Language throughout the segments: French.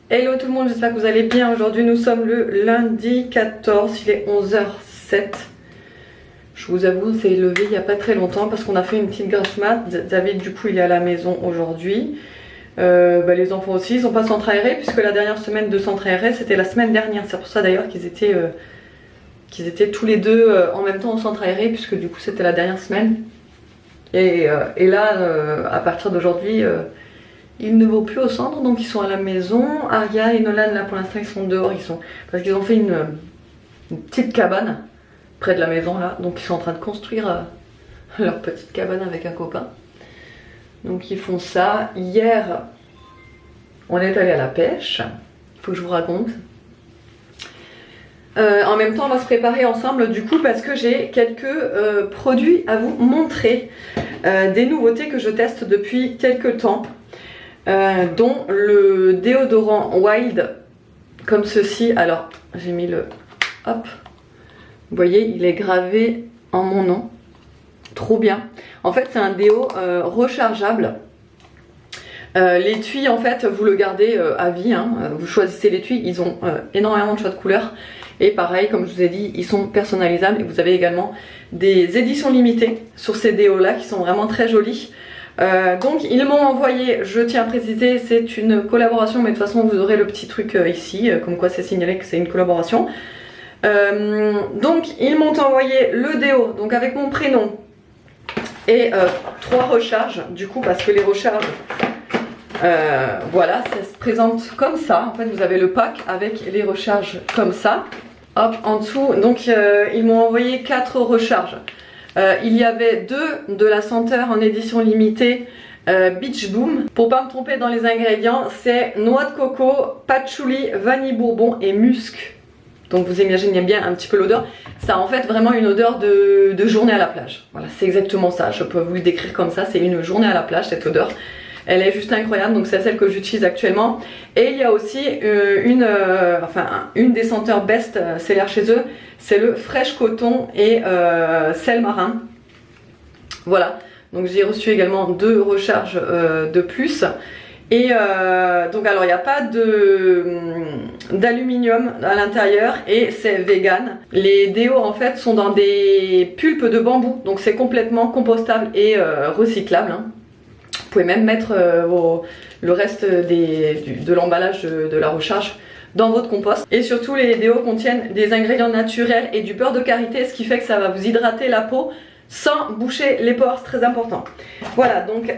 Hello tout le monde, j'espère que vous allez bien. Aujourd'hui nous sommes le lundi 14, il est 11h07. Je vous avoue, c'est levé il n'y a pas très longtemps parce qu'on a fait une petite grasse mat. David du coup il est à la maison aujourd'hui. Les enfants aussi, ils sont pas centre aéré puisque la dernière semaine de centre aéré c'était la semaine dernière. C'est pour ça d'ailleurs qu'ils étaient tous les deux en même temps au centre aéré puisque du coup c'était la dernière semaine. Et là, à partir d'aujourd'hui... ils ne vont plus au centre, donc ils sont à la maison. Aria et Nolan, là pour l'instant, ils sont dehors. Parce qu'ils ont fait une petite cabane près de la maison, là. Donc ils sont en train de construire leur petite cabane avec un copain. Donc ils font ça. Hier, on est allé à la pêche. Il faut que je vous raconte. En même temps, on va se préparer ensemble du coup parce que j'ai quelques produits à vous montrer. Des nouveautés que je teste depuis quelques temps. Dont le déodorant Wild comme ceci. Alors j'ai mis le hop, vous voyez il est gravé en mon nom, trop bien. En fait c'est un déo rechargeable. L'étui en fait vous le gardez à vie, hein. Vous choisissez l'étui, ils ont énormément de choix de couleurs et pareil comme je vous ai dit ils sont personnalisables et vous avez également des éditions limitées sur ces déos là qui sont vraiment très jolis. Donc ils m'ont envoyé, je tiens à préciser, c'est une collaboration, mais de toute façon vous aurez le petit truc ici, comme quoi c'est signalé que c'est une collaboration. Donc ils m'ont envoyé le déo, donc avec mon prénom et 3 recharges, du coup parce que les recharges, voilà, ça se présente comme ça. En fait vous avez le pack avec les recharges comme ça, hop en dessous. Donc ils m'ont envoyé 4 recharges. Il y avait 2 de la senteur en édition limitée Beach Boom. Pour pas me tromper dans les ingrédients, c'est noix de coco, patchouli, vanille bourbon et musc. Donc vous imaginez bien un petit peu l'odeur. Ça a en fait vraiment une odeur de journée à la plage. Voilà, c'est exactement ça. Je peux vous le décrire comme ça. C'est une journée à la plage cette odeur. Elle est juste incroyable, donc c'est celle que j'utilise actuellement. Et il y a aussi une des senteurs best seller chez eux, c'est le fraîche coton et sel marin. Voilà, donc j'ai reçu également 2 recharges de plus. Et donc alors il n'y a pas d'aluminium à l'intérieur et c'est vegan. Les déos en fait sont dans des pulpes de bambou, donc c'est complètement compostable et recyclable, hein. Vous pouvez même mettre le reste de l'emballage de la recharge dans votre compost. Et surtout les déos contiennent des ingrédients naturels et du beurre de karité, ce qui fait que ça va vous hydrater la peau sans boucher les pores, c'est très important. Voilà, donc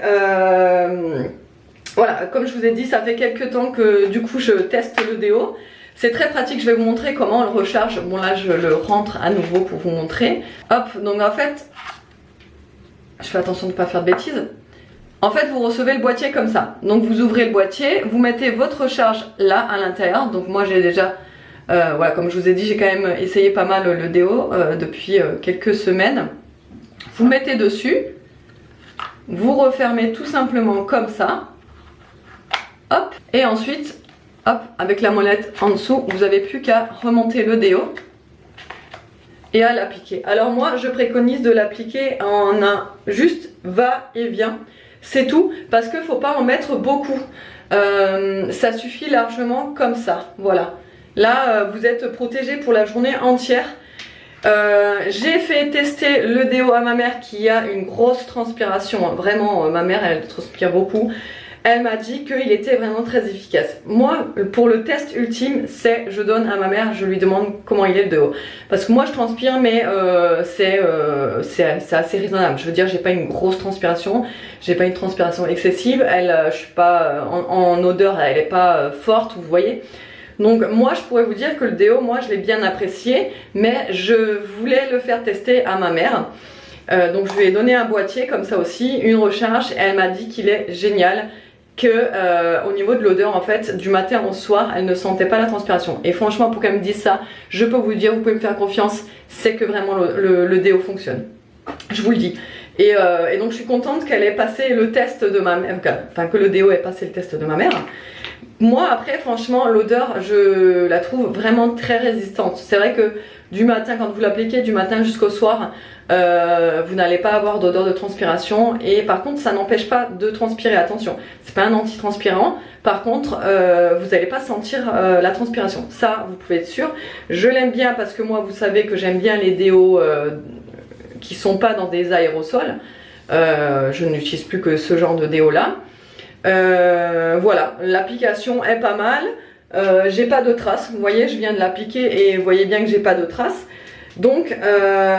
voilà, comme je vous ai dit, ça fait quelques temps que du coup je teste le déo. C'est très pratique, je vais vous montrer comment on le recharge. Bon là je le rentre à nouveau pour vous montrer. Hop, donc en fait, je fais attention de ne pas faire de bêtises. En fait vous recevez le boîtier comme ça, donc vous ouvrez le boîtier, vous mettez votre recharge là à l'intérieur. Donc moi j'ai déjà, voilà, comme je vous ai dit j'ai quand même essayé pas mal le déo depuis quelques semaines. Vous mettez dessus, vous refermez tout simplement comme ça, hop, et ensuite, hop, avec la molette en dessous, vous n'avez plus qu'à remonter le déo et à l'appliquer. Alors moi je préconise de l'appliquer en un juste va-et-vient. C'est tout, parce qu'il ne faut pas en mettre beaucoup. Ça suffit largement comme ça. Voilà. Là, vous êtes protégé pour la journée entière. J'ai fait tester le déo à ma mère qui a une grosse transpiration. Vraiment, ma mère, elle transpire beaucoup. Elle m'a dit qu'il était vraiment très efficace. Moi, pour le test ultime, c'est je donne à ma mère, je lui demande comment il est le déo. Parce que moi je transpire, mais c'est assez raisonnable. Je veux dire, j'ai pas une grosse transpiration, j'ai pas une transpiration excessive. Je suis pas en odeur, elle est pas forte, vous voyez. Donc moi je pourrais vous dire que le déo, moi je l'ai bien apprécié, mais je voulais le faire tester à ma mère. Donc je lui ai donné un boîtier comme ça aussi, une recharge, et elle m'a dit qu'il est génial. Au niveau de l'odeur en fait du matin au soir elle ne sentait pas la transpiration, et franchement pour qu'elle me dise ça je peux vous dire, vous pouvez me faire confiance, c'est que vraiment le déo fonctionne, je vous le dis. Et donc je suis contente qu'elle ait passé le test de ma mère, enfin que le déo ait passé le test de ma mère. Moi après franchement l'odeur je la trouve vraiment très résistante. C'est vrai que du matin quand vous l'appliquez, du matin jusqu'au soir, vous n'allez pas avoir d'odeur de transpiration. Et par contre ça n'empêche pas de transpirer, attention. C'est pas un anti-transpirant. Par contre vous n'allez pas sentir la transpiration. Ça vous pouvez être sûr. Je l'aime bien parce que moi vous savez que j'aime bien les déos qui sont pas dans des aérosols. Je n'utilise plus que ce genre de déo là. Voilà, l'application est pas mal. J'ai pas de traces, vous voyez, je viens de l'appliquer et vous voyez bien que j'ai pas de traces. Donc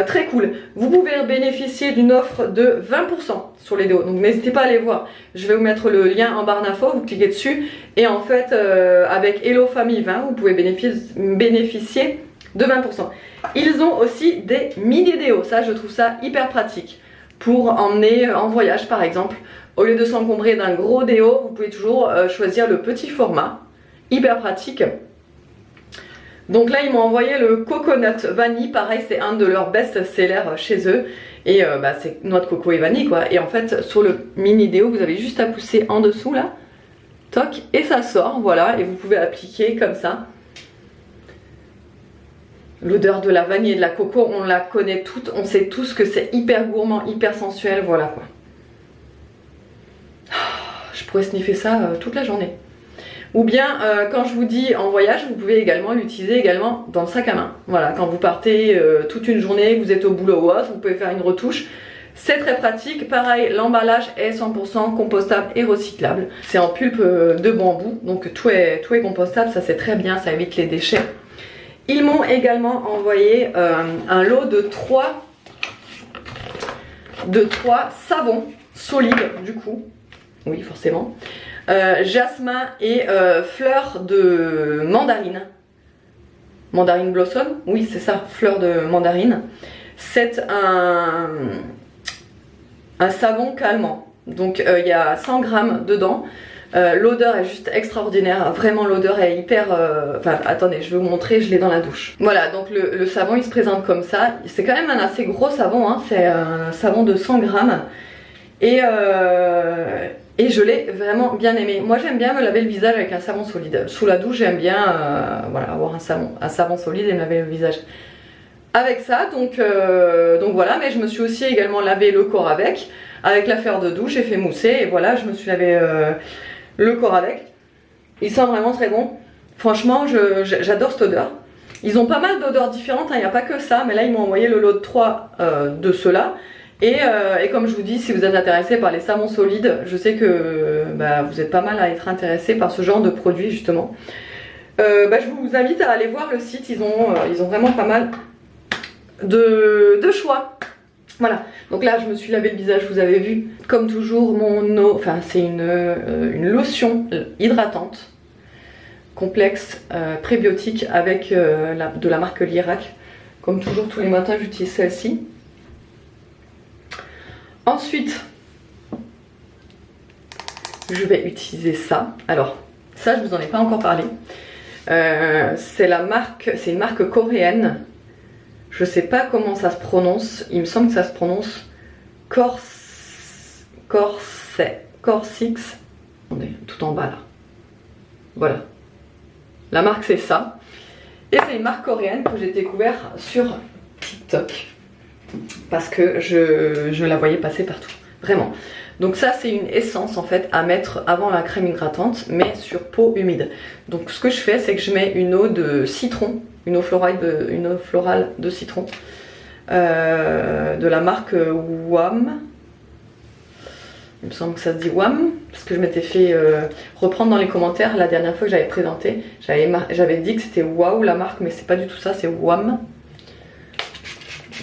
très cool. Vous pouvez bénéficier d'une offre de 20% sur les déos. Donc n'hésitez pas à aller voir. Je vais vous mettre le lien en barre d'infos, vous cliquez dessus. Et en fait avec Hello Famille 20, vous pouvez bénéficier de 20%. Ils ont aussi des mini déos. Ça je trouve ça hyper pratique pour emmener en voyage par exemple. Au lieu de s'encombrer d'un gros déo, vous pouvez toujours choisir le petit format. Hyper pratique. Donc là, ils m'ont envoyé le Coconut Vanille. Pareil, c'est un de leurs best-sellers chez eux. Et c'est noix de coco et vanille, quoi. Et en fait, sur le mini déo, vous avez juste à pousser en dessous, là. Toc, et ça sort, voilà. Et vous pouvez appliquer comme ça. L'odeur de la vanille et de la coco, on la connaît toutes. On sait tous que c'est hyper gourmand, hyper sensuel, voilà, quoi. Je pourrais sniffer ça toute la journée. Ou bien quand je vous dis en voyage, vous pouvez également l'utiliser également dans le sac à main. Voilà, quand vous partez toute une journée, que vous êtes au boulot ou autre, vous pouvez faire une retouche. C'est très pratique. Pareil, l'emballage est 100% compostable et recyclable. C'est en pulpe de bambou, donc tout est compostable, ça c'est très bien, ça évite les déchets. Ils m'ont également envoyé un lot de 3 savons solides du coup. Oui, forcément. Jasmin et fleur de mandarine. Mandarine blossom. Oui, c'est ça, fleur de mandarine. C'est un savon calmant. Donc il y a 100 grammes dedans. L'odeur est juste extraordinaire. Vraiment, l'odeur est hyper... Enfin, attendez, je vais vous montrer, je l'ai dans la douche. Voilà, donc le savon, il se présente comme ça. C'est quand même un assez gros savon, hein. C'est un savon de 100 grammes. Et je l'ai vraiment bien aimé. Moi j'aime bien me laver le visage avec un savon solide. Sous la douche j'aime bien voilà, avoir un savon solide et me laver le visage avec ça. Donc voilà, mais je me suis aussi également lavé le corps avec la fleur de douche, j'ai fait mousser et voilà, je me suis lavé le corps avec. Il sent vraiment très bon. Franchement j'adore cette odeur. Ils ont pas mal d'odeurs différentes, hein. Il n'y a pas que ça, mais là ils m'ont envoyé le lot de 3 de ceux-là. Et comme je vous dis, si vous êtes intéressé par les savons solides, je sais que vous êtes pas mal à être intéressé par ce genre de produits justement. Je vous invite à aller voir le site, ils ont vraiment pas mal de choix. Voilà, donc là je me suis lavé le visage, vous avez vu. Comme toujours mon eau, enfin c'est une lotion hydratante, complexe, prébiotique avec de la marque Lirac. Comme toujours tous les matins j'utilise celle-ci. Ensuite, je vais utiliser ça. Alors, ça, je vous en ai pas encore parlé. C'est une marque coréenne. Je sais pas comment ça se prononce. Il me semble que ça se prononce Corsix. On est tout en bas là. Voilà. La marque c'est ça. Et c'est une marque coréenne que j'ai découvert sur TikTok. Parce que je la voyais passer partout, vraiment. Donc ça c'est une essence en fait à mettre avant la crème hydratante, mais sur peau humide. Donc ce que je fais c'est que je mets une eau de citron, une eau florale de citron, de la marque WAM. Il me semble que ça se dit WAM, parce que je m'étais fait reprendre dans les commentaires la dernière fois que j'avais présenté. J'avais dit que c'était WOW la marque, mais c'est pas du tout ça, c'est WAM.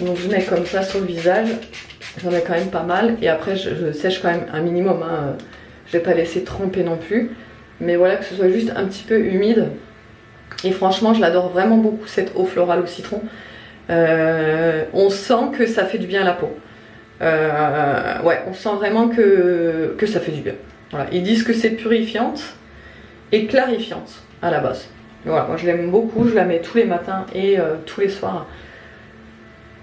Donc je mets comme ça sur le visage, j'en ai quand même pas mal et après je sèche quand même un minimum, hein. Je vais pas laisser tremper non plus, mais voilà, que ce soit juste un petit peu humide. Et franchement je l'adore vraiment beaucoup cette eau florale au citron. On sent que ça fait du bien à la peau. Ouais, on sent vraiment que ça fait du bien. Voilà. Ils disent que c'est purifiante et clarifiante à la base. Voilà, moi je l'aime beaucoup, je la mets tous les matins et tous les soirs.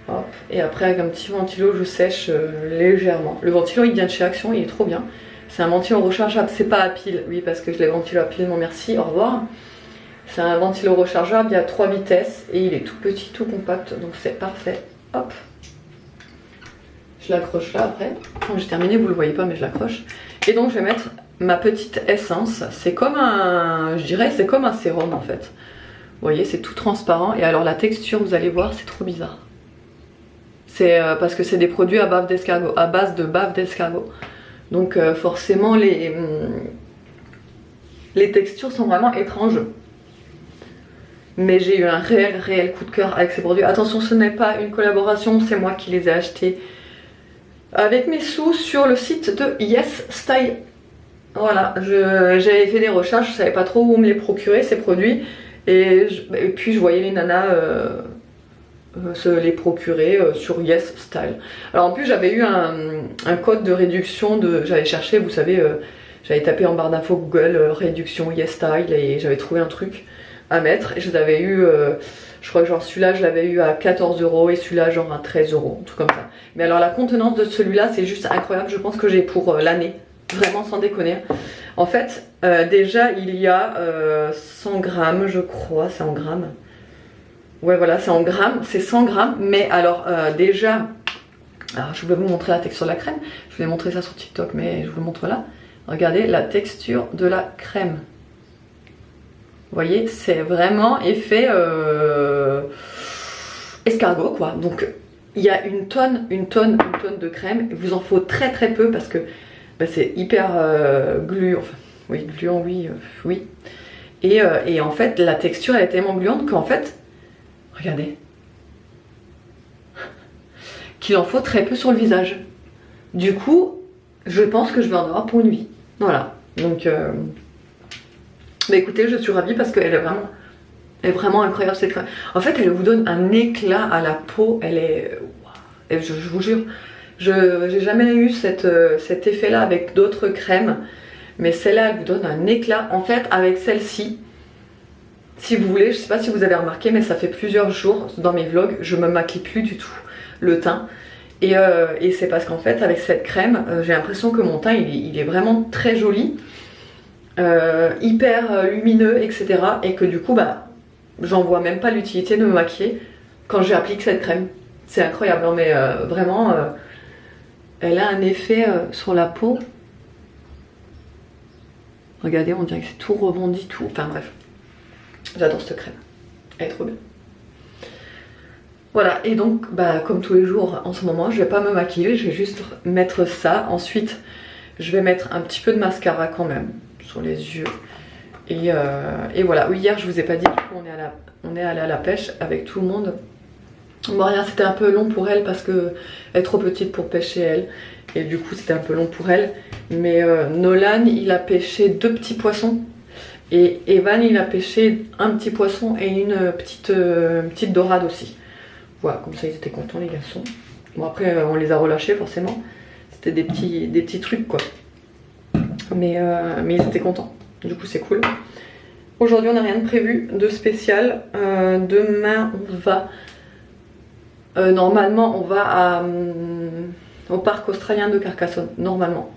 Hop. Et après avec un petit ventilo je sèche légèrement. Le ventilo il vient de chez Action, il est trop bien. C'est un ventilo rechargeable, c'est pas à pile, oui parce que je l'ai ventilo à pile, non merci, au revoir. C'est un ventilo rechargeable, il y a 3 vitesses et il est tout petit, tout compact, donc c'est parfait. Hop, je l'accroche là après. Quand j'ai terminé, vous le voyez pas mais je l'accroche. Et donc je vais mettre ma petite essence, c'est comme un, je dirais c'est comme un sérum en fait. Vous voyez, c'est tout transparent et alors la texture, vous allez voir, c'est trop bizarre. C'est parce que c'est des produits à base d'escargot, à base de bave d'escargot. Donc forcément les textures sont vraiment étranges. Mais j'ai eu un réel coup de cœur avec ces produits. Attention, ce n'est pas une collaboration, c'est moi qui les ai achetés avec mes sous sur le site de Yes Style. Voilà, j'avais fait des recherches, je savais pas trop où me les procurer ces produits. Et puis je voyais les nanas se les procurer sur Yes Style. Alors en plus j'avais eu un code de réduction, j'avais cherché, vous savez, j'avais tapé en barre d'infos Google réduction Yes Style et j'avais trouvé un truc à mettre. Et je les avais eu, je crois que genre celui-là je l'avais eu à 14 € et celui-là genre à 13 €, un truc comme ça. Mais alors la contenance de celui-là c'est juste incroyable, je pense que j'ai pour l'année, vraiment sans déconner. En fait, déjà il y a 100 grammes, je crois, c'est en grammes. Ouais, voilà, c'est en grammes, c'est 100 grammes. Mais alors, déjà, alors, je vais vous montrer la texture de la crème. Je vais montrer ça sur TikTok, mais je vous le montre là. Regardez la texture de la crème. Vous voyez, c'est vraiment effet escargot, quoi. Donc, il y a une tonne de crème. Il vous en faut très peu parce que bah, c'est hyper gluant. Enfin, oui, gluant, oui, oui. Et en fait, la texture, elle est tellement gluante qu'en fait, regardez, qu'il en faut très peu sur le visage. Du coup, je pense que je vais en avoir pour une vie. Voilà. Donc, bah écoutez, je suis ravie parce qu'elle est vraiment incroyable cette crème. En fait, elle vous donne un éclat à la peau. Elle est, et je vous jure, j'ai jamais eu cet effet-là avec d'autres crèmes, mais celle-là, elle vous donne un éclat. En fait, avec celle-ci, si vous voulez, je sais pas si vous avez remarqué, mais ça fait plusieurs jours dans mes vlogs, je me maquille plus du tout le teint. Et c'est parce qu'en fait, avec cette crème, j'ai l'impression que mon teint, il est vraiment très joli, hyper lumineux, etc. Et que du coup, bah, j'en vois même pas l'utilité de me maquiller quand j'applique cette crème. C'est incroyable, non mais vraiment, elle a un effet sur la peau. Regardez, on dirait que c'est tout rebondi, tout. Enfin bref. J'adore cette crème, elle est trop bien. Voilà, et donc bah, comme tous les jours en ce moment, je vais pas me maquiller, je vais juste mettre ça. Ensuite, je vais mettre un petit peu de mascara quand même sur les yeux. Et voilà, oui, hier je vous ai pas dit, du coup on est allé à la pêche avec tout le monde. Bon rien, c'était un peu long pour elle parce que elle est trop petite pour pêcher elle. Et du coup c'était un peu long pour elle. Mais Nolan, il a pêché 2 petits poissons. Et Evan, il a pêché un petit poisson et une petite dorade aussi. Voilà, comme ça ils étaient contents les garçons. Bon après on les a relâchés forcément. C'était des petits trucs quoi. Mais ils étaient contents. Du coup c'est cool. Aujourd'hui on n'a rien de prévu de spécial. Demain on va... normalement on va au parc australien de Carcassonne. Normalement.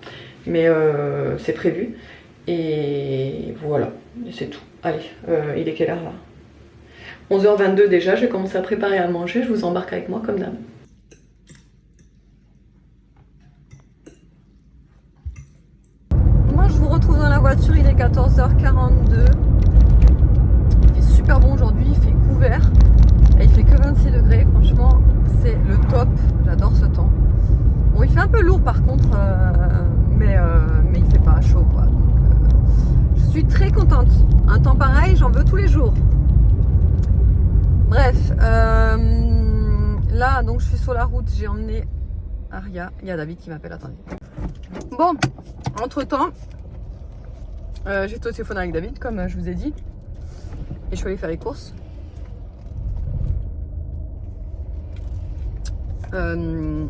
Mais c'est prévu. Et voilà, c'est tout. Allez, il est quelle heure là? 11h22 déjà, j'ai commencé à préparer à manger, je vous embarque avec moi comme d'hab. Moi je vous retrouve dans la voiture, il est 14h42. Il fait super bon aujourd'hui, il fait couvert. Et il fait que 26 degrés, franchement c'est le top, j'adore ce temps. Bon il fait un peu lourd par contre, mais il fait pas chaud quoi. Je suis très contente. Un temps pareil, j'en veux tous les jours. Bref, là donc je suis sur la route, j'ai emmené Aria. Il y a David qui m'appelle, attendez. Bon, entre temps, j'étais au téléphone avec David, comme je vous ai dit. Et je suis allée faire les courses.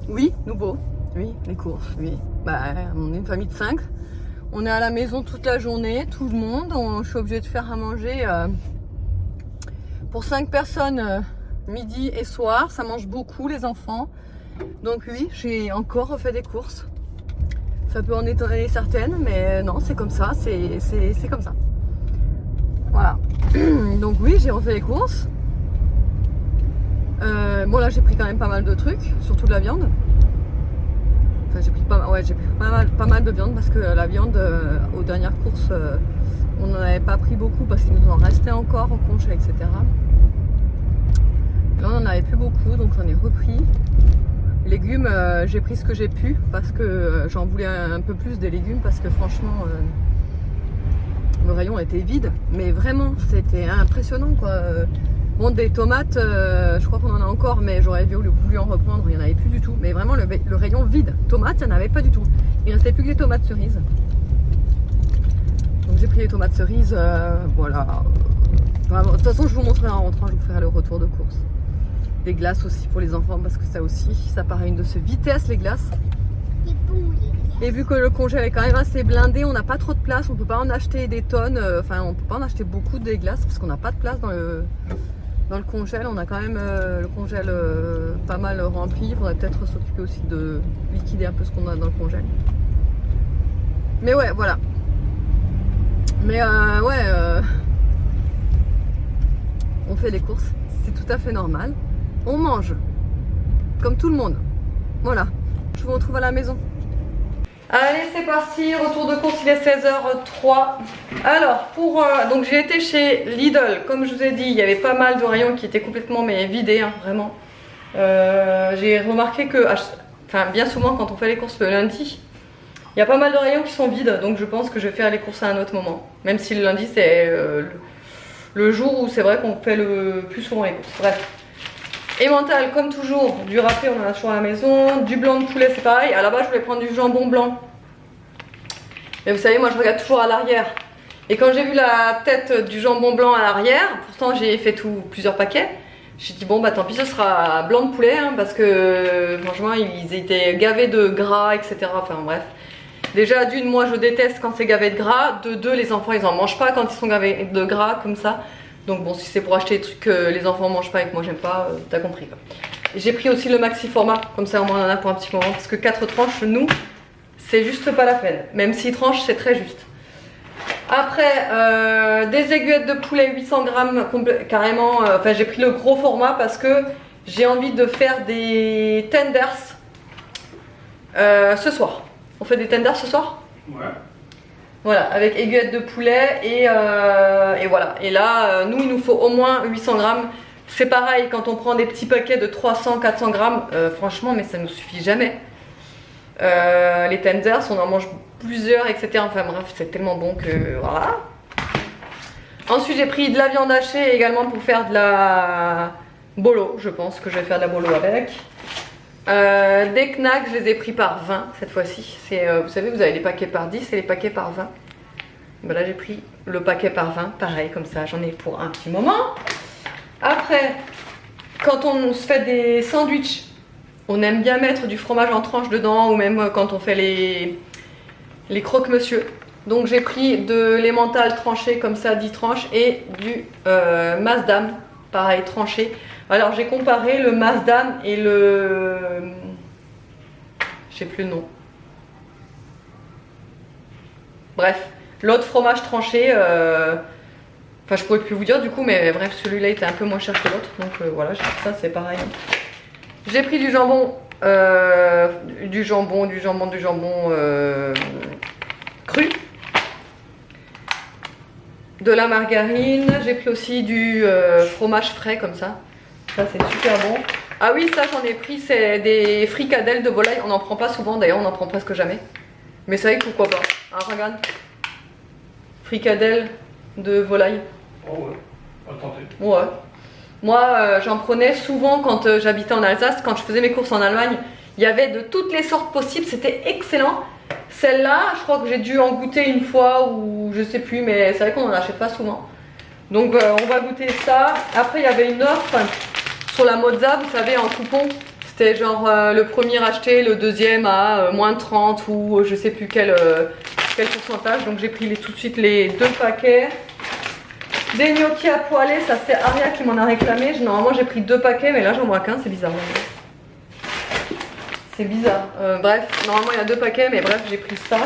Oui, nouveau. Oui, les courses, oui. Bah, on est une famille de 5. On est à la maison toute la journée, tout le monde. Je suis obligée de faire à manger pour 5 personnes midi et soir. Ça mange beaucoup les enfants. Donc oui, j'ai encore refait des courses. Ça peut en étonner certaines, mais non, c'est comme ça, c'est comme ça. Voilà. Donc oui, j'ai refait les courses. Bon là j'ai pris quand même pas mal de trucs, surtout de la viande. Enfin j'ai pris pas mal de viande parce que la viande aux dernières courses on n'en avait pas pris beaucoup parce qu'il nous en restait encore au congé, etc. Et là on n'en avait plus beaucoup donc j'en ai repris. Légumes, j'ai pris ce que j'ai pu parce que j'en voulais un peu plus des légumes parce que franchement le rayon était vide, mais vraiment c'était impressionnant quoi. Bon, des tomates, je crois qu'on en a encore, mais j'aurais voulu en reprendre, il n'y en avait plus du tout. Mais vraiment, le rayon vide. Tomates, il n'y en avait pas du tout. Il ne restait plus que les tomates cerises. Donc j'ai pris les tomates cerises, voilà. Vraiment, de toute façon, je vous montrerai en rentrant, je vous ferai le retour de course. Des glaces aussi pour les enfants, parce que ça aussi, ça paraît une de ces vitesses, les glaces. Et vu que le congé est quand même assez blindé, on n'a pas trop de place, on peut pas en acheter des tonnes, enfin on peut pas en acheter beaucoup des glaces parce qu'on n'a pas de place dans le congèle. On a quand même le congèle pas mal rempli, il faudrait peut-être s'occuper aussi de liquider un peu ce qu'on a dans le congèle. Mais ouais, voilà. Mais on fait les courses, c'est tout à fait normal. On mange, comme tout le monde. Voilà, je vous retrouve à la maison. Allez, c'est parti, retour de course, il est 16h03. Alors, donc j'ai été chez Lidl, comme je vous ai dit, il y avait pas mal de rayons qui étaient complètement vidés, hein, vraiment. J'ai remarqué que, bien souvent quand on fait les courses le lundi, il y a pas mal de rayons qui sont vides, donc je pense que je vais faire les courses à un autre moment. Même si le lundi c'est le jour où c'est vrai qu'on fait le plus souvent les courses. Bref. Emmental, comme toujours, du râpé, on en a toujours à la maison. Du blanc de poulet, c'est pareil. À la base, je voulais prendre du jambon blanc. Mais vous savez, moi, je regarde toujours à l'arrière. Et quand j'ai vu la tête du jambon blanc à l'arrière, pourtant, j'ai fait plusieurs paquets. J'ai dit, bon, bah tant pis, ce sera blanc de poulet. Hein, parce que, franchement, ils étaient gavés de gras, etc. Enfin, bref. Déjà, d'une, moi, je déteste quand c'est gavé de gras. De deux, les enfants, ils en mangent pas quand ils sont gavés de gras, comme ça. Donc bon, si c'est pour acheter des trucs que les enfants mangent pas et que moi j'aime pas, t'as compris quoi. J'ai pris aussi le maxi format, comme ça au moins on en a pour un petit moment, parce que 4 tranches, nous, c'est juste pas la peine. Même 6 tranches, c'est très juste. Après, des aiguillettes de poulet 800 grammes carrément, enfin j'ai pris le gros format parce que j'ai envie de faire des tenders ce soir. On fait des tenders ce soir? Ouais. Voilà, avec aiguillettes de poulet et voilà. Et là, nous, il nous faut au moins 800 grammes. C'est pareil, quand on prend des petits paquets de 300-400 grammes, franchement, mais ça ne nous suffit jamais. Les tenders, on en mange plusieurs, etc. Enfin bref, c'est tellement bon que voilà. Ensuite, j'ai pris de la viande hachée également pour faire de la bolo. Je pense que je vais faire de la bolo avec. Des knacks, je les ai pris par 20 cette fois-ci. Vous savez, vous avez les paquets par 10 et les paquets par 20. Ben là, j'ai pris le paquet par 20, pareil, comme ça, j'en ai pour un petit moment. Après, quand on se fait des sandwichs, on aime bien mettre du fromage en tranches dedans, ou même quand on fait les croque-monsieur. Donc, j'ai pris de l'emmental tranché comme ça, 10 tranches, et du Maasdam, pareil, tranché. Alors j'ai comparé le Maasdam et le... je sais plus le nom. Bref, l'autre fromage tranché, enfin je pourrais plus vous dire du coup, mais bref, celui-là était un peu moins cher que l'autre, donc voilà, j'ai pris ça, c'est pareil. J'ai pris du jambon, cru. De la margarine, j'ai pris aussi du fromage frais comme ça. Ça c'est super bon. Ah oui, ça j'en ai pris, c'est des fricadelles de volaille. On n'en prend pas souvent d'ailleurs, on n'en prend presque jamais. Mais ça y est, pourquoi pas. Ah, regarde. Fricadelles de volaille. Oh ouais, on va tenter. Ouais. Moi j'en prenais souvent quand j'habitais en Alsace, quand je faisais mes courses en Allemagne. Il y avait de toutes les sortes possibles, c'était excellent. Celle-là, je crois que j'ai dû en goûter une fois ou je sais plus, mais c'est vrai qu'on n'en achète pas souvent. Donc on va goûter ça. Après il y avait une offre sur la Mozza, vous savez, en coupon. C'était genre le premier acheté, le deuxième à moins 30 ou je sais plus quel pourcentage. Donc j'ai pris tout de suite les 2 paquets. Des gnocchis à poêler, ça c'est Aria qui m'en a réclamé. Normalement j'ai pris 2 paquets, mais là j'en vois qu'un, c'est bizarre. C'est bizarre. Bref, normalement il y a 2 paquets, mais bref, j'ai pris ça.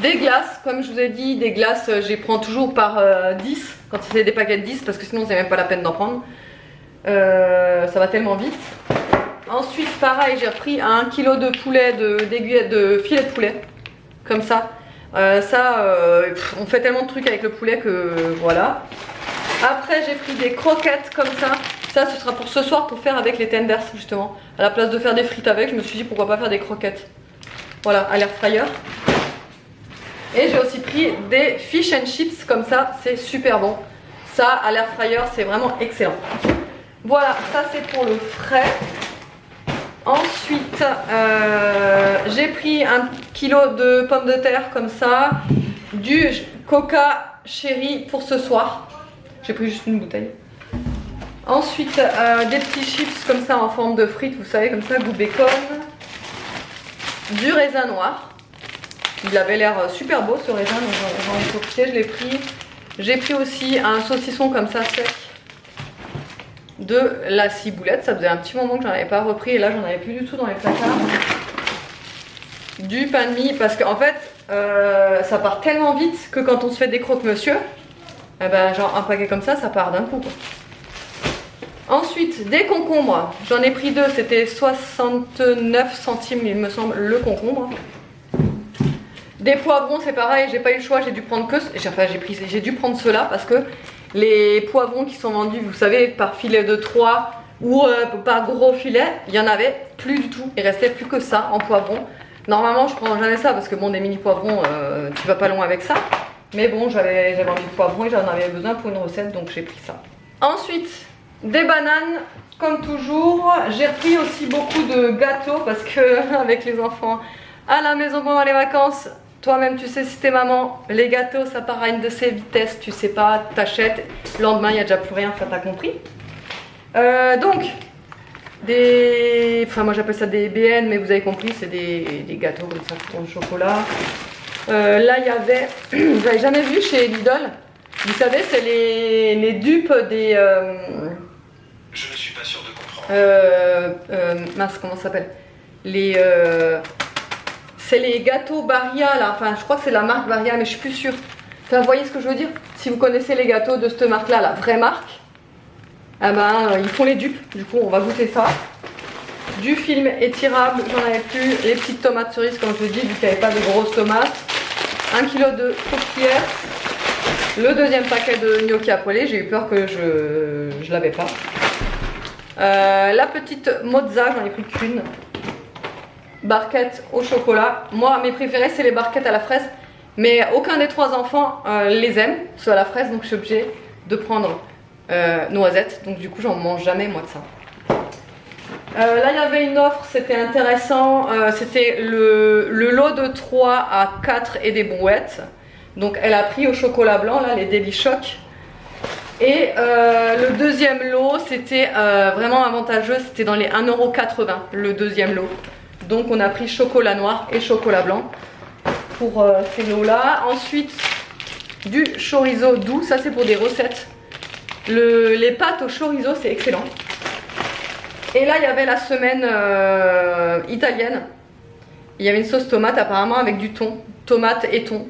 Des glaces, comme je vous ai dit, des glaces, j'y prends toujours par 10 quand c'est des paquets de 10 parce que sinon c'est même pas la peine d'en prendre. Ça va tellement vite. Ensuite, pareil, j'ai repris 1 kg de poulet, d'aiguillettes, de filet de poulet, comme ça. On fait tellement de trucs avec le poulet que voilà. Après, j'ai pris des croquettes comme ça. Ça, ce sera pour ce soir pour faire avec les tenders justement. À la place de faire des frites avec, je me suis dit pourquoi pas faire des croquettes. Voilà, à l'air fryer. Et j'ai aussi pris des fish and chips comme ça, c'est super bon. Ça, à l'air fryer, c'est vraiment excellent. Voilà, ça c'est pour le frais. Ensuite, j'ai pris 1 kg de pommes de terre comme ça. Du coca chéri pour ce soir. J'ai pris juste une bouteille. Ensuite, des petits chips comme ça en forme de frites, vous savez, comme ça, goût bacon. Du raisin noir. Il avait l'air super beau ce raisin, donc j'en ai profité, je l'ai pris. J'ai pris aussi un saucisson comme ça sec. De la ciboulette, ça faisait un petit moment que j'en avais pas repris et là j'en avais plus du tout dans les placards. Du pain de mie, parce qu'en fait, ça part tellement vite que quand on se fait des croque-monsieur, eh ben, genre un paquet comme ça part d'un coup, quoi. Ensuite, des concombres. J'en ai pris 2, c'était 69 centimes, il me semble, le concombre. Des poivrons, c'est pareil, j'ai pas eu le choix, j'ai dû prendre que... j'ai dû prendre ceux-là parce que les poivrons qui sont vendus, vous savez, par filet de 3 ou par gros filet, il y en avait plus du tout. Il restait plus que ça en poivrons. Normalement, je prends jamais ça parce que bon, des mini poivrons, tu vas pas loin avec ça. Mais bon, j'avais envie de poivrons et j'en avais besoin pour une recette, donc j'ai pris ça. Ensuite, des bananes, comme toujours. J'ai repris aussi beaucoup de gâteaux parce que avec les enfants à la maison pendant les vacances, toi-même tu sais si t'es maman, les gâteaux ça part à une de ces vitesses, tu sais pas, t'achètes, le lendemain il n'y a déjà plus rien, enfin t'as compris. Donc, moi j'appelle ça des BN, mais vous avez compris, c'est des gâteaux comme ça, tout en chocolat. Là il y avait, vous n'avez jamais vu chez Lidl, vous savez c'est les dupes des... Je ne suis pas sûre de comprendre. Mince, comment ça s'appelle? C'est les gâteaux Barilla là, enfin je crois que c'est la marque Barilla mais je suis plus sûre. Enfin, vous voyez ce que je veux dire? Si vous connaissez les gâteaux de cette marque là, la vraie marque, eh ben, ils font les dupes, du coup on va goûter ça. Du film étirable, j'en avais plus, les petites tomates cerises comme je vous dis, vu qu'il n'y avait pas de grosses tomates. 1 kg de tourtières. Le deuxième paquet de gnocchi à poêler, j'ai eu peur que je l'avais pas. La petite mozza, j'en ai pris qu'une. Barquette au chocolat. Moi, mes préférés, c'est les barquettes à la fraise. Mais aucun des 3 enfants les aime, ceux à la fraise. Donc, je suis obligée de prendre noisettes. Donc, du coup, j'en mange jamais, moi, de ça. Là, il y avait une offre, c'était intéressant. C'était le lot de 3 à 4 et des brouettes. Donc, elle a pris au chocolat blanc, là, les Deli Choc. Et le deuxième lot, c'était vraiment avantageux. C'était dans les 1,80 €, le deuxième lot. Donc on a pris chocolat noir et chocolat blanc pour ces lots-là. Ensuite, du chorizo doux. Ça, c'est pour des recettes. Les pâtes au chorizo, c'est excellent. Et là, il y avait la semaine italienne. Il y avait une sauce tomate apparemment avec du thon. Tomate et thon.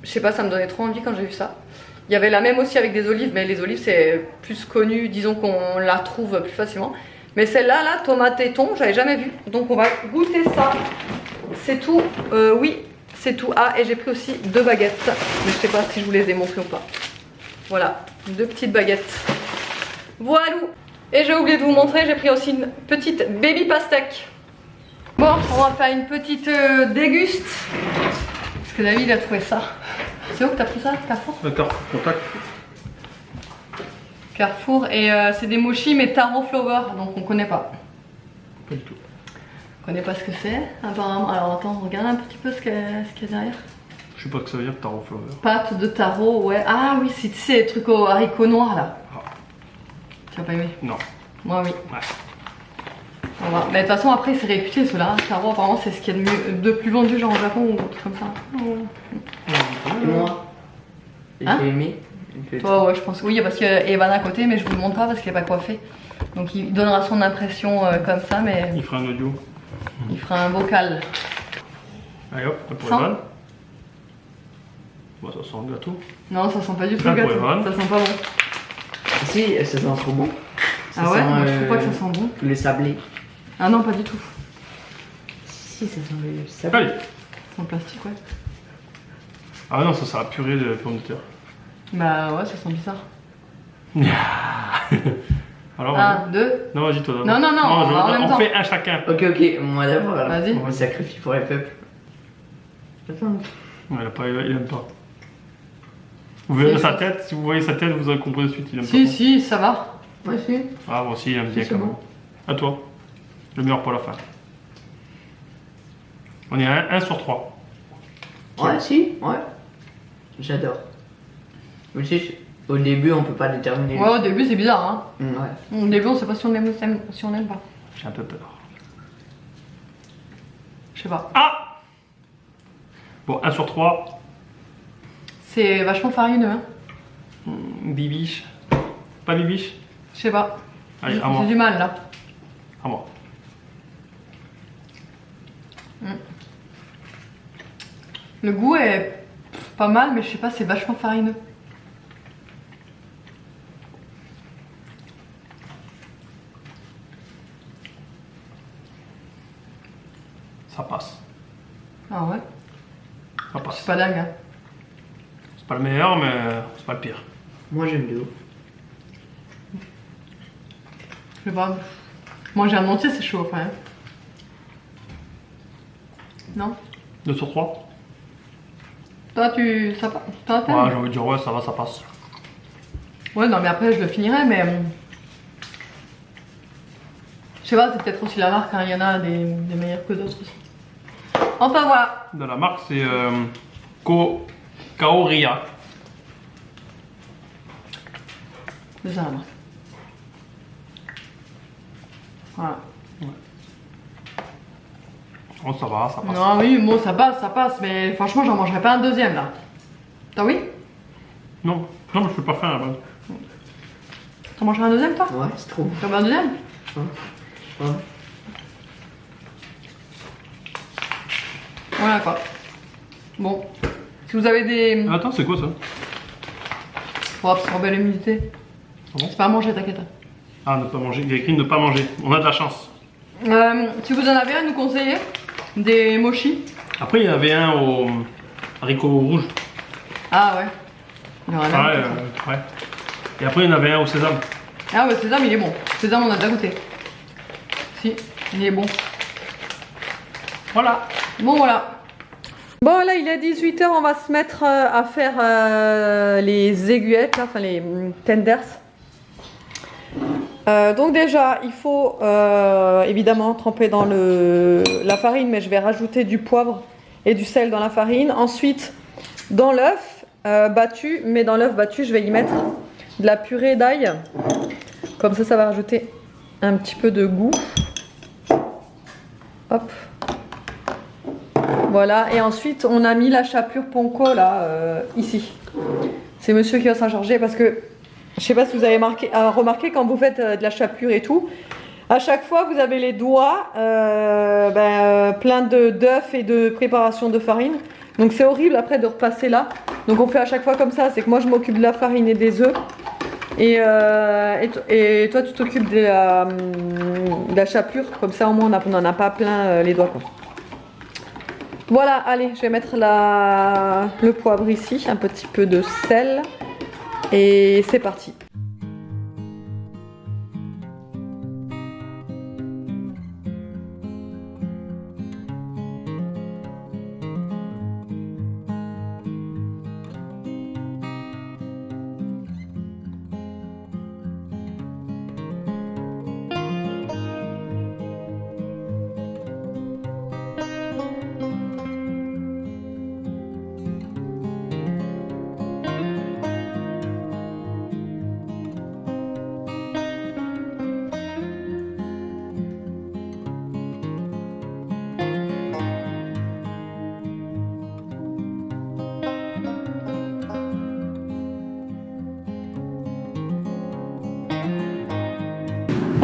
Je sais pas, ça me donnait trop envie quand j'ai vu ça. Il y avait la même aussi avec des olives, mais les olives c'est plus connu, disons qu'on la trouve plus facilement. Mais celle-là, là, tomate et thon, j'avais jamais vu. Donc on va goûter ça. C'est tout, oui, c'est tout. Ah, et j'ai pris aussi 2 baguettes. Mais je sais pas si je vous les ai montrées ou pas. Voilà, 2 petites baguettes. Voilà. Et j'ai oublié de vous montrer, j'ai pris aussi une petite baby pastèque. Bon, on va faire une petite déguste. Parce que David a trouvé ça. C'est où que t'as pris ça, Carrefour? Carrefour Contact. Carrefour, et c'est des mochis mais taro flower, donc on connaît pas. Pas du tout. On connaît pas ce que c'est, apparemment. Alors attends, regarde un petit peu ce qu'il y a derrière. Je sais pas ce que ça veut dire, taro flower. Pâte de taro, ouais. Ah oui, c'est les trucs aux haricots noirs là. Ah. Tu vas pas aimer? Non. Moi oui. Ouais. On va. Mais de toute façon après c'est réputé ceux-là. Taro apparemment c'est ce qu'il y a de plus vendu genre au Japon ou truc comme ça. Moi, j'ai Hein? aimé. Toi ouais je pense oui parce qu'il y a Evan à côté mais je vous le montre pas parce qu'il est pas coiffé. Donc il donnera son impression comme ça, mais Il fera un audio. il fera un vocal. Allez hop, un pour Sans. Evan. Bon, ça sent le gâteau. Non, ça sent pas du tout Un le pour gâteau. Evan. Ça sent pas bon. Si, ça sent trop bon. Ça Ah ouais, sent, moi, je trouve pas que ça sent bon. le sablé. Ah non, pas du tout. Si, ça sent le sablé. Allez. C'est en plastique, ouais. Ah non, ça sert à purée de pommes de terre. Bah ouais, ça sent bizarre. Alors, 1, 2. non, vas-y, toi. Non, non, non, on va en même on temps. fait un chacun. Ok, moi d'abord. alors. Vas-y. On me sacrifie pour les peuples. Attends. Ouais, il aime pas. Vous verrez sa tête, si vous voyez sa tête, vous aurez compris de suite, il aime Si, pas. si, ça va. Moi aussi. Ah, moi aussi, il aime bien c'est quand même. bon. À toi. Le meilleur pour la fin. On est à 1 sur 3. Ouais, si, ouais. J'adore. Mais tu sais, au début, on peut pas déterminer. Ouais, au début, c'est bizarre, hein. Ouais. Au début, on sait pas si on aime, si on aime pas. J'ai un peu peur. Je sais pas. Ah! Bon, 1 sur 3. C'est vachement farineux, hein. Bibiche. Pas bibiche? Je sais pas. Allez, à moi. J'ai du mal, là. À moi. Le goût est pas mal, mais je sais pas, c'est vachement farineux. Ça passe. Ah ouais? Ça C'est passe. pas dingue, hein. C'est pas le meilleur, mais c'est pas le pire. Moi, j'aime de ouf. Je sais pas. Manger un entier, c'est chaud, enfin. Non? 2 sur 3? Toi, tu. Ça passe? Toi, Ouais, t'aimes? j'ai envie de dire, ouais, ça va, ça passe. Ouais, non, mais après, je le finirai, mais. Je sais pas, c'est peut-être aussi la marque, hein. Il y en a des meilleurs que d'autres aussi. Enfin, voilà. De la marque, c'est Kaoria. C'est ça, la marque. Voilà. Oh, ça va, ça passe. Non, oui, bon, ça passe, mais franchement, j'en mangerai pas un deuxième, là. Toi, oui? Non, non, je peux pas faire la bonne. T'en mangeras un deuxième, toi? Ouais, c'est trop bon. T'en veux un deuxième? Ouais. Voilà, quoi. Bon. Si vous avez des... Attends, c'est quoi ça? Pour absorber l'humidité. Ah bon? C'est pas à manger, t'inquiète. Ah, ne pas manger. Il y a écrit ne pas manger. On a de la chance. Si vous en avez un à nous conseiller, des mochis. Après, il y en avait un au haricot rouge. Ah ouais. Il y en a un, Ah, ouais, peut-être. ouais. Et après, il y en avait un au sésame. Ah ouais, sésame, il est bon. Sésame, on a déjà goûté. Si, il est bon. Voilà. Bon, voilà. Bon, là, il est 18h, on va se mettre à faire les aiguillettes, là, enfin les tenders. Donc déjà, il faut évidemment tremper dans la farine, mais je vais rajouter du poivre et du sel dans la farine. Ensuite, dans l'œuf battu, mais dans l'œuf battu, je vais y mettre de la purée d'ail. Comme ça va rajouter un petit peu de goût. Hop. Voilà, et ensuite, on a mis la chapelure Ponko, là, ici. C'est monsieur qui va s'en charger parce que je sais pas si vous avez remarqué quand vous faites de la chapelure et tout, à chaque fois vous avez les doigts plein d'œufs et de préparation de farine. Donc c'est horrible après de repasser là. Donc on fait à chaque fois comme ça, c'est que moi je m'occupe de la farine et des œufs. Et toi tu t'occupes de la chapelure, comme ça au moins on n'en a pas plein les doigts, quoi. Voilà, allez, je vais mettre le poivre ici, un petit peu de sel. Et c'est parti.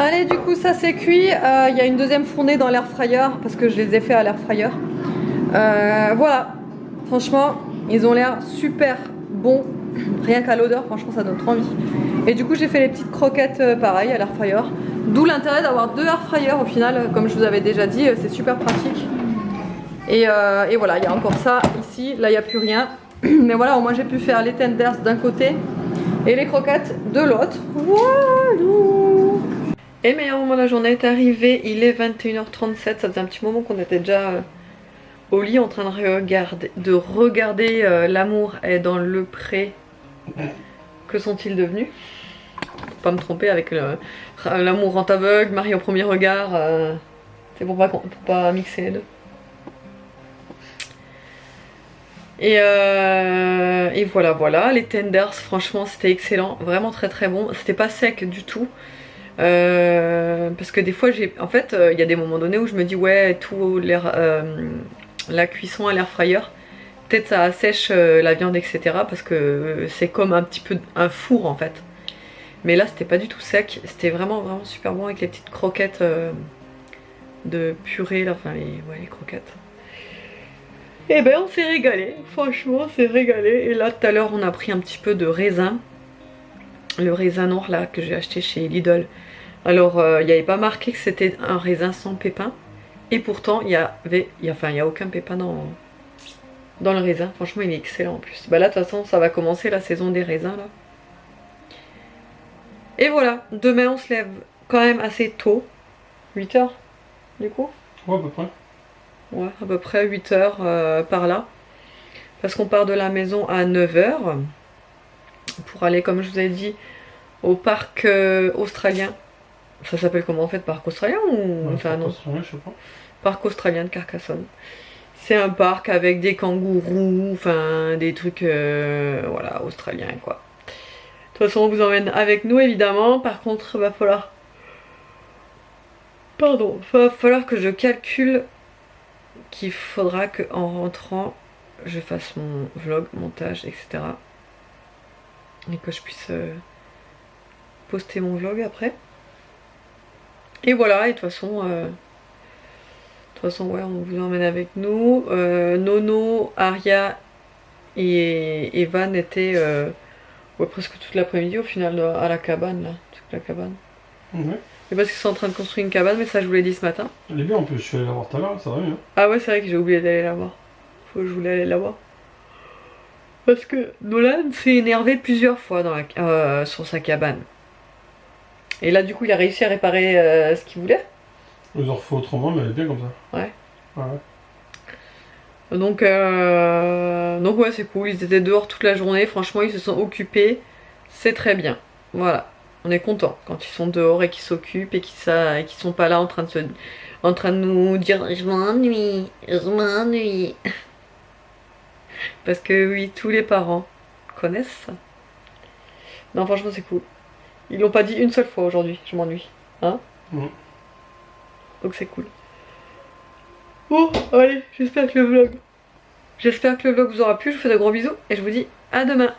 Allez, du coup ça c'est cuit. Il y a une deuxième fournée dans l'air fryer parce que je les ai fait à l'air fryer. Voilà, franchement ils ont l'air super bons. Rien qu'à l'odeur, franchement ça donne trop envie. Et du coup j'ai fait les petites croquettes pareil à l'air fryer. D'où l'intérêt d'avoir 2 air fryers au final, comme je vous avais déjà dit, c'est super pratique. Et voilà, il y a encore ça ici, là il n'y a plus rien. Mais voilà, au moins j'ai pu faire les tenders d'un côté et les croquettes de l'autre. Voilà. Et le meilleur moment de la journée est arrivé, il est 21h37, ça faisait un petit moment qu'on était déjà au lit en train de regarder L'amour est dans le pré. Que sont-ils devenus? Faut pas me tromper avec L'amour rend aveugle, Marie au premier regard, c'est pour pas mixer les deux. Et voilà, les tenders, franchement c'était excellent, vraiment très très bon, c'était pas sec du tout. Parce que des fois en fait il y a des moments donnés où je me dis ouais tout la cuisson à l'air fryer peut-être ça assèche la viande etc parce que c'est comme un petit peu un four en fait, mais là c'était pas du tout sec, c'était vraiment super bon avec les petites croquettes de purée là, enfin les croquettes. Et ben on s'est régalé, franchement on s'est régalé. Et là tout à l'heure on a pris un petit peu de raisin, le raisin noir là que j'ai acheté chez Lidl. Alors il n'y avait pas marqué que c'était un raisin sans pépins. Et pourtant il y a aucun pépin dans le raisin. Franchement il est excellent en plus. Bah là de toute façon ça va commencer la saison des raisins là. Et voilà, demain on se lève quand même assez tôt. 8 h du coup. Ouais à peu près. Ouais, à peu près 8 h par là. Parce qu'on part de la maison à 9 h. Pour aller, comme je vous ai dit, au parc australien. Ça s'appelle comment en fait, parc australien ou ouais, enfin non, australien, je sais pas. Parc australien de Carcassonne. C'est un parc avec des kangourous, enfin des trucs voilà, australiens quoi. De toute façon on vous emmène avec nous évidemment. Par contre va falloir que je calcule qu'il faudra qu'en rentrant je fasse mon vlog, montage, etc. Et que je puisse poster mon vlog après. Et voilà, et de toute façon ouais, on vous emmène avec nous. Nono, Aria et Evan étaient ouais, presque toute l'après-midi au final à la cabane là, toute la cabane. Ouais. Et parce qu'ils sont en train de construire une cabane, mais ça je vous l'ai dit ce matin. Elle est bien en plus, je suis allé la voir tout à l'heure, ça va bien. Ah ouais c'est vrai que j'ai oublié d'aller la voir. Je voulais aller la voir. Parce que Nolan s'est énervé plusieurs fois sur sa cabane. Et là du coup il a réussi à réparer ce qu'il voulait. Ils ont refait autrement mais elle est bien comme ça. Ouais. Ouais. Donc ouais c'est cool, ils étaient dehors toute la journée, franchement ils se sont occupés, c'est très bien. Voilà, on est content quand ils sont dehors et qu'ils s'occupent et qu'ils sont pas là en train de nous dire je m'ennuie. Parce que oui, tous les parents connaissent ça. Non franchement c'est cool. Ils l'ont pas dit une seule fois aujourd'hui, je m'ennuie. Hein? Donc c'est cool. Bon, allez, j'espère que le vlog vous aura plu. Je vous fais de gros bisous et je vous dis à demain.